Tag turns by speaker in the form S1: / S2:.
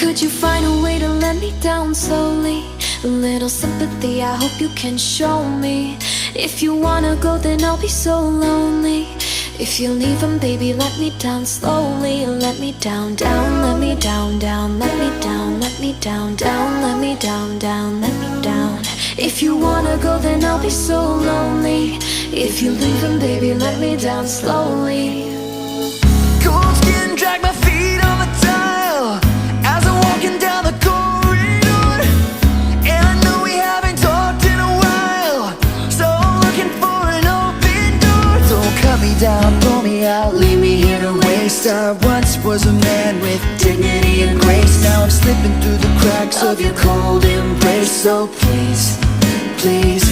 S1: Could you find a way to let me down slowly? A little sympathy, I hope you can show me. If you wanna go, then I'll be so lonely. If you're leaving, baby, let me down slowly. Let me down, down, let me down, down, let me down, let me down, down, let me down, down, let me down. If you wanna go, then I'll be so lonely. If you're leaving, baby, let me down slowly.
S2: Cold skin, drag my feet on the tile as I'm walking down the corridor. And I know we haven't talked in a while, so I'm looking for an open door. Don't cut me down, pull me out, leave me here to waste. I once was a man with dignity and grace. Now I'm slipping through the cracks of your cold embrace. So please, please,